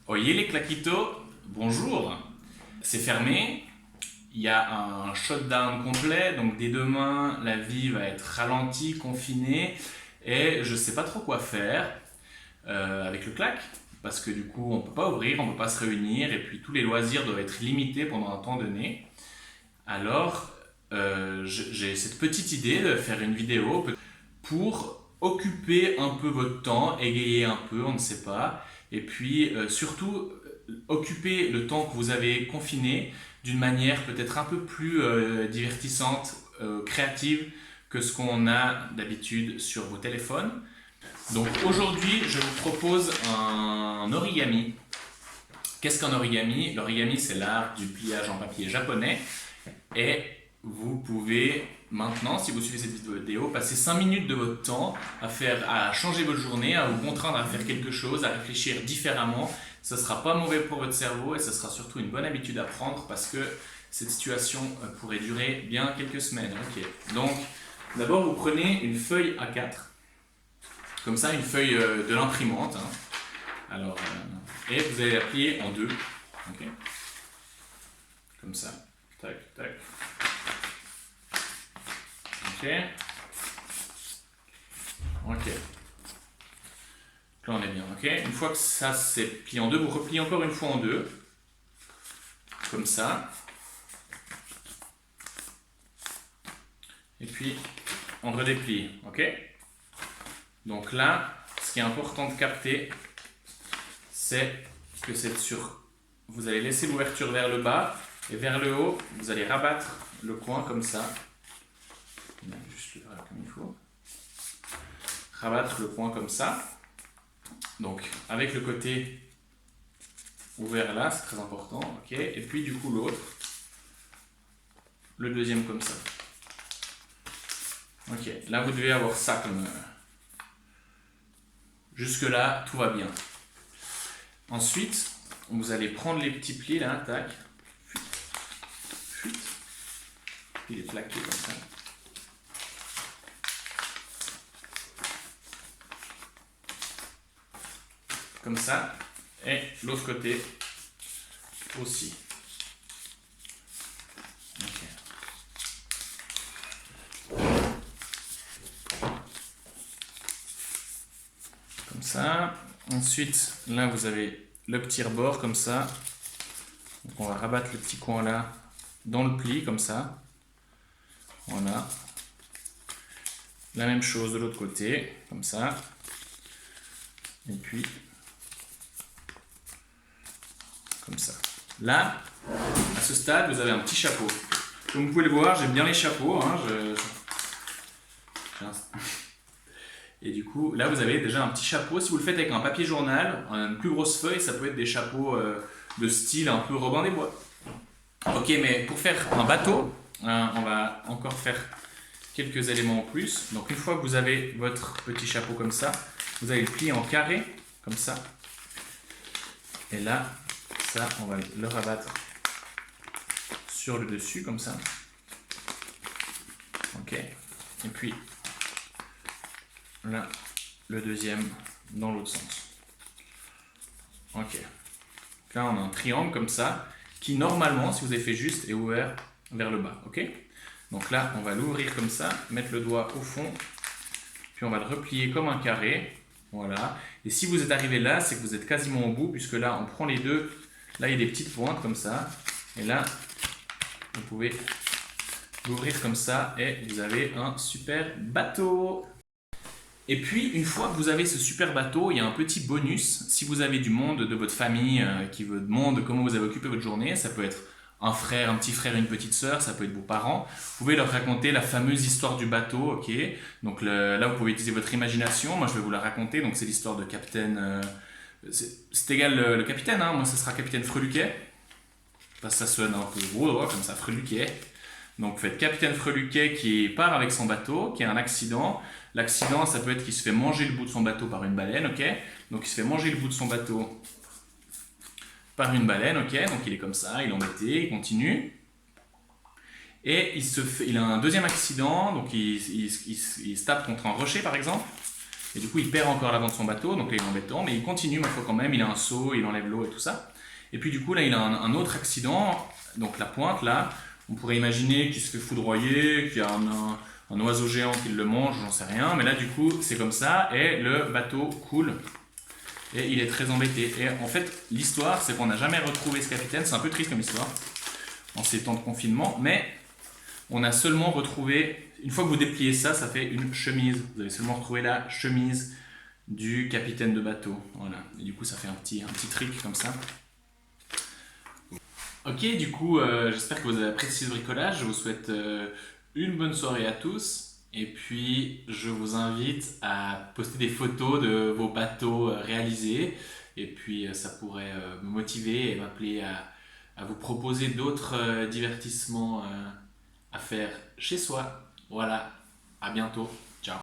Oyez Claquito, bonjour. C'est fermé, il y a un shutdown complet, donc dès demain, la vie va être ralentie, confinée, et je ne sais pas trop quoi faire avec le claque, parce que du coup, on ne peut pas ouvrir, on ne peut pas se réunir, et puis tous les loisirs doivent être limités pendant un temps donné. Alors, j'ai cette petite idée de faire une vidéo pour occuper un peu votre temps, égayer un peu, on ne sait pas, et puis surtout occuper le temps que vous avez confiné d'une manière peut-être un peu plus divertissante, créative que ce qu'on a d'habitude sur vos téléphones. Donc aujourd'hui, je vous propose un origami. Qu'est-ce qu'un origami? L'origami, c'est l'art du pliage en papier japonais. Et vous pouvez maintenant, si vous suivez cette vidéo, passer 5 minutes de votre temps à changer votre journée, à vous contraindre à faire quelque chose, à réfléchir différemment. Ce ne sera pas mauvais pour votre cerveau et ce sera surtout une bonne habitude à prendre parce que cette situation pourrait durer bien quelques semaines. Ok. Donc, d'abord, vous prenez une feuille A4, comme ça, une feuille de l'imprimante. Alors, et vous allez la plier en deux. Ok. Comme ça. Tac, tac. Ok. Ok. Là on est bien, ok. Une fois que ça c'est plié en deux, vous repliez encore une fois en deux. Comme ça. Et puis on redéplie, ok. Donc là, ce qui est important de capter, c'est que c'est sur... Vous allez laisser l'ouverture vers le bas et vers le haut, vous allez rabattre le coin comme ça. Juste le faire comme il faut. Rabattre le coin comme ça. Donc avec le côté ouvert là, c'est très important. Ok. Et puis du coup l'autre. Le deuxième comme ça. Ok. Là vous devez avoir ça comme... Jusque là, tout va bien. Ensuite, vous allez prendre les petits plis là, tac. Il est plaqué comme ça. Comme ça. Et l'autre côté aussi. Okay. Comme ça. Ensuite, là vous avez le petit rebord comme ça. Donc on va rabattre le petit coin là dans le pli comme ça. Voilà. La même chose de l'autre côté, comme ça. Et puis, comme ça. Là, à ce stade, vous avez un petit chapeau. Comme vous pouvez le voir, j'aime bien les chapeaux. Et du coup, là, vous avez déjà un petit chapeau. Si vous le faites avec un papier journal, une plus grosse feuille, ça peut être des chapeaux de style un peu Robin des Bois. Ok, mais pour faire un bateau, on va encore faire quelques éléments en plus. Donc une fois que vous avez votre petit chapeau comme ça, vous allez le plier en carré, comme ça. Et là, ça, on va le rabattre sur le dessus, comme ça. Ok. Et puis, là, le deuxième dans l'autre sens. Ok. Là, on a un triangle comme ça, qui normalement, si vous avez fait juste, est ouvert vers le bas. Ok. Donc là, on va l'ouvrir comme ça, mettre le doigt au fond, puis on va le replier comme un carré. Voilà. Et si vous êtes arrivé là, c'est que vous êtes quasiment au bout, puisque là, on prend les deux. Là, il y a des petites pointes comme ça. Et là, vous pouvez l'ouvrir comme ça et vous avez un super bateau. Et puis, une fois que vous avez ce super bateau, il y a un petit bonus. Si vous avez du monde de votre famille qui vous demande comment vous avez occupé votre journée, ça peut être un frère, un petit frère, une petite sœur, ça peut être vos parents. Vous pouvez leur raconter la fameuse histoire du bateau, ok. Donc là, vous pouvez utiliser votre imagination. Moi, je vais vous la raconter. Donc, c'est l'histoire de Capitaine. C'est égal le capitaine, hein. Moi, ce sera Capitaine Freluquet. Parce que ça sonne un peu gros, comme ça, Freluquet. Donc, vous faites Capitaine Freluquet qui part avec son bateau, qui a un accident. L'accident, ça peut être qu'il se fait manger le bout de son bateau par une baleine, ok. Donc, il se fait manger le bout de son bateau par une baleine, ok, donc il est comme ça, il est embêté, il continue. Et il a un deuxième accident, donc il se tape contre un rocher par exemple. Et du coup, il perd encore l'avant de son bateau, donc là, il est embêtant, mais il continue, ma foi, quand même. Il a un seau, il enlève l'eau et tout ça. Et puis, du coup, là, il a un autre accident. Donc, la pointe, là, on pourrait imaginer qu'il se fait foudroyer, qu'il y a un oiseau géant qui le mange, j'en sais rien. Mais là, du coup, c'est comme ça, et le bateau coule. Et il est très embêté. Et en fait, l'histoire, c'est qu'on n'a jamais retrouvé ce capitaine. C'est un peu triste comme histoire, en ces temps de confinement. Mais on a seulement retrouvé, une fois que vous dépliez ça, ça fait une chemise. Vous avez seulement retrouvé la chemise du capitaine de bateau. Voilà. Et du coup, ça fait un petit trick comme ça. Ok, du coup, j'espère que vous avez apprécié ce bricolage. Je vous souhaite une bonne soirée à tous. Et puis, je vous invite à poster des photos de vos bateaux réalisés. Et puis, ça pourrait me motiver et m'appeler à vous proposer d'autres divertissements à faire chez soi. Voilà, à bientôt.